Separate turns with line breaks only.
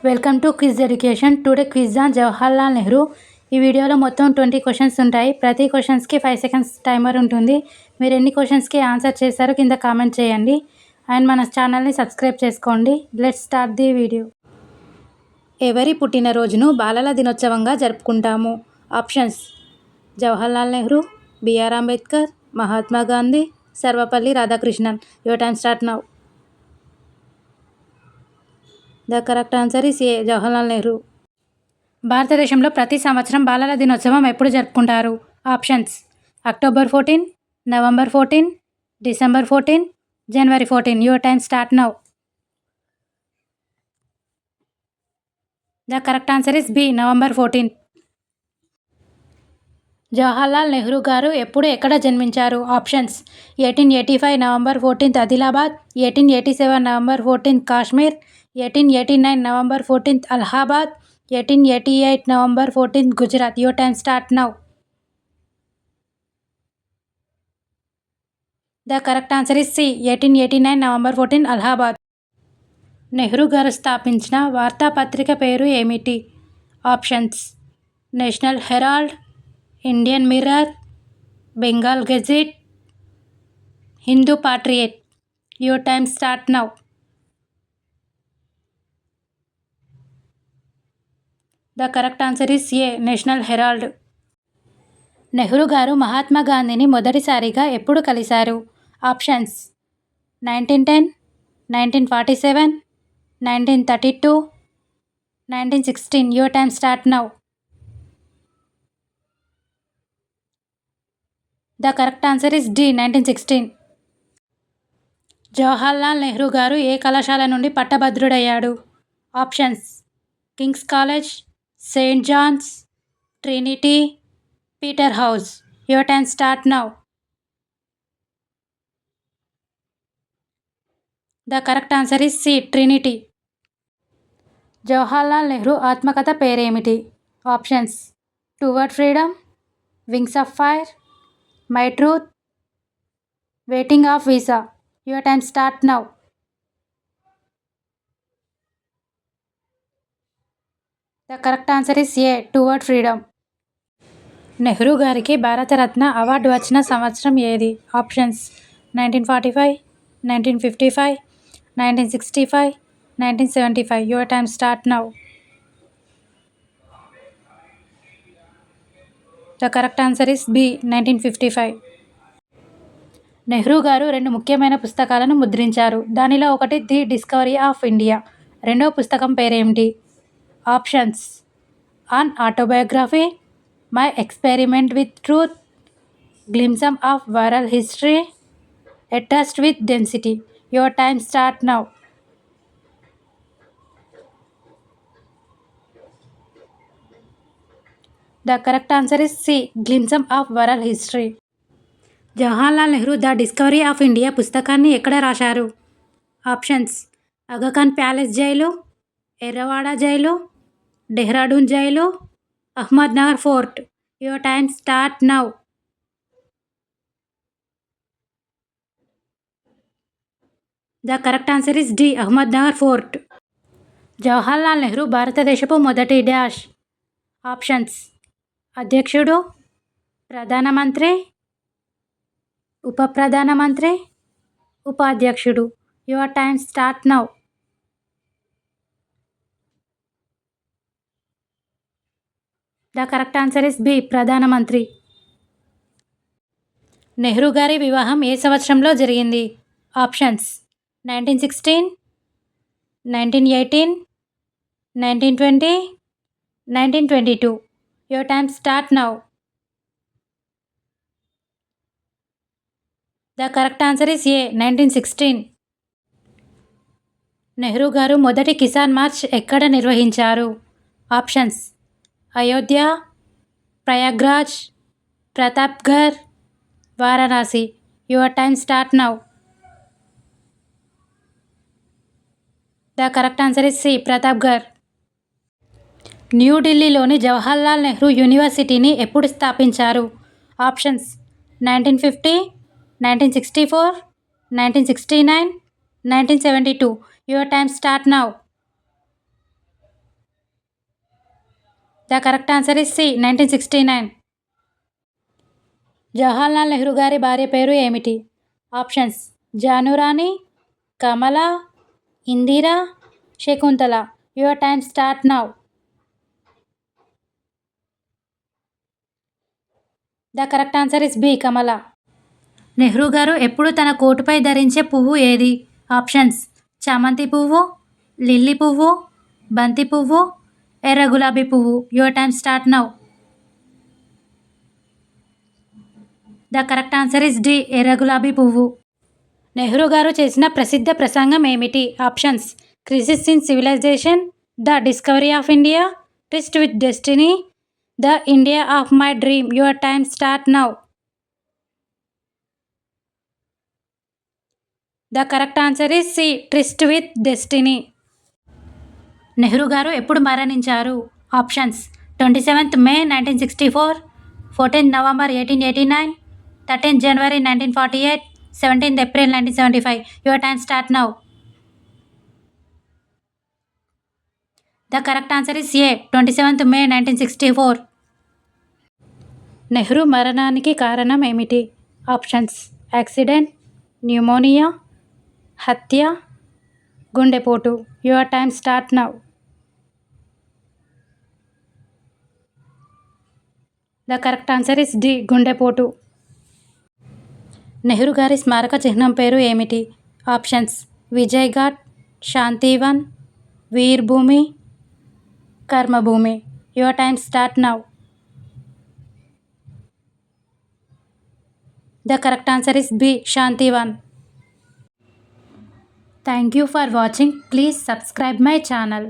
Welcome to quiz education. Today quiz on Jawaharlal Nehru. ఈ వీడియోలో మొత్తం 20 క్వశ్చన్స్ ఉంటాయి. ప్రతి క్వశ్చన్స్కి 5 సెకండ్స్ టైమర్ ఉంటుంది. మీరు ఎన్ని క్వశ్చన్స్కి ఆన్సర్ చేశారో కింద కామెంట్ చేయండి. అండ్ మన ఛానల్ని సబ్స్క్రైబ్ చేసుకోండి. Let's start the video. ఎవరి పుట్టినరోజును బాలల దినోత్సవంగా జరుపుకుంటాము? Options: Jawaharlal Nehru, B R Ambedkar, Mahatma Gandhi, Sarvepalli Radhakrishnan. Your time start now. The correct answer is A, Jawaharlal Nehru. భారతదేశంలో ప్రతి సంవత్సరం బాలల దినోత్సవం ఎప్పుడు జరుపుకుంటారు? Options: October 14, November 14, December 14, January 14. Your time start now. The correct answer is B, November 14. Jawaharlal Nehru గారు ఎప్పుడు ఎక్కడ జన్మించారు? Options: 1885 November 14 Adilabad, 1887 November 14 Kashmir, 1889 November 14 Allahabad, 1888 November 14 Gujarat. Your time start now. The correct answer is C, 1889 November 14 Allahabad. Nehru garu స్థాపించిన వార్తాపత్రిక పేరు ఏమిటి? Options: National Herald, Indian Mirror, Bengal Gazette, Hindu Patriot. Your time start now. The correct answer is A, National Herald. Nehru garu Mahatma గాంధీని మొదటిసారిగా ఎప్పుడు కలిశారు? Options: 1910, 1947, 1932, 1916. Your time start now. The correct answer is D, 1916. Jawaharlal Nehru garu ఏ కళాశాల నుండి పట్టభద్రుడయ్యాడు? Options: King's College, Saint John's, Trinity, Peterhouse. Your time start now. The correct answer is C, Trinity. Jawaharlal Nehru ఆత్మకథ పేరేమిటి? Options: Toward Freedom, Wings of Fire, My Truth, Waiting of Visa. Your time start now. The correct answer is A, Toward Freedom. Nehru గారికి Bharat Ratna award వచ్చిన సంవత్సరం ఏది? Options: 1945, 1955, 1965, 1975. Your time start now. The correct answer is B, 1955. Nehru గారు 2 ముఖ్యమైన పుస్తకాలను ముద్రించారు. దానిలో ఒకటి the discovery of India. రెండవ పుస్తకం పేరేమిటి? Options: on autobiography, My Experiment With Truth, Glimpses of World History, A Trust With Density. Your time start now. The correct answer is C, Glimpses of World History. Jawaharlal Nehru the discovery of India పుస్తకాన్ని ఎక్కడ రాశారు? Options: Aga Khan palace jail, Yerawada jail, Dehradun jail, Ahmednagar fort. Your time start now. The correct answer is D, Ahmednagar fort. Jawaharlal Nehru భారతదేశపు మొదటి dash. Options: అధ్యక్షుడు, ప్రధానమంత్రి, ఉప ప్రధానమంత్రి, ఉపాధ్యక్షుడు. Your time start now. The correct answer is B, ప్రధానమంత్రి. నెహ్రూ గారి వివాహం ఏ సంవత్సరంలో జరిగింది? Options: 1916, 1918, 1920, 1922. Your time start now. The correct answer is A, 1916. Nehru గారు మొదటి కిసాన్ మార్చ్ ఎక్కడ నిర్వహించారు? Options: Ayodhya, Prayagraj, Pratapgarh, Varanasi. Your time start now. The correct answer is C, Pratapgarh. న్యూఢిల్లీలోని జవహర్లాల్ నెహ్రూ యూనివర్సిటీని ఎప్పుడు స్థాపించారు? Options: 1950, 1964, 1969, 1972. Your time start now. The correct answer is C 1969. Jawaharlal Nehru garu భార్య పేరు ఏమిటి? Options Janurani, Kamala, Indira, Shakuntala. Your time start now. The correct answer is B Kamala. Nehru గారు ఎప్పుడు తన కోటుపై ధరించే పువ్వు ఏది? ఆప్షన్స్ చామంతి పువ్వు, లిల్లీ పువ్వు, బంతి పువ్వు, ఎర్ర గులాబీ పువ్వు. Your time start now. The correct answer is D ఎర్ర గులాబీ పువ్వు. నెహ్రూ గారు చేసిన ప్రసిద్ధ ప్రసంగం ఏమిటి? Options crisis in civilization, the discovery of India, tryst with destiny, the India of my dream. Your time start now. The correct answer is C tryst with destiny. Nehru గారు ఎప్పుడు మరణించారు? Options 27th May 1964, 14th November 1889, 13th January 1948, 17th April 1975. Your time start now. The correct answer is A 27th May 1964. Nehru మరణానికి కారణం ఏమిటి? Options accident, pneumonia, హత్య, గుండెపోటు. Your time start now. The correct answer is D గుండెపోటు. నెహ్రూ గారి స్మారక చిహ్నం పేరు ఏమిటి? Options Vijay Ghat, Shantivan, Veer Bhumi, Karmabhoomi. Your time start now. The correct answer is B Shantivan. Thank you for watching. Please subscribe my channel.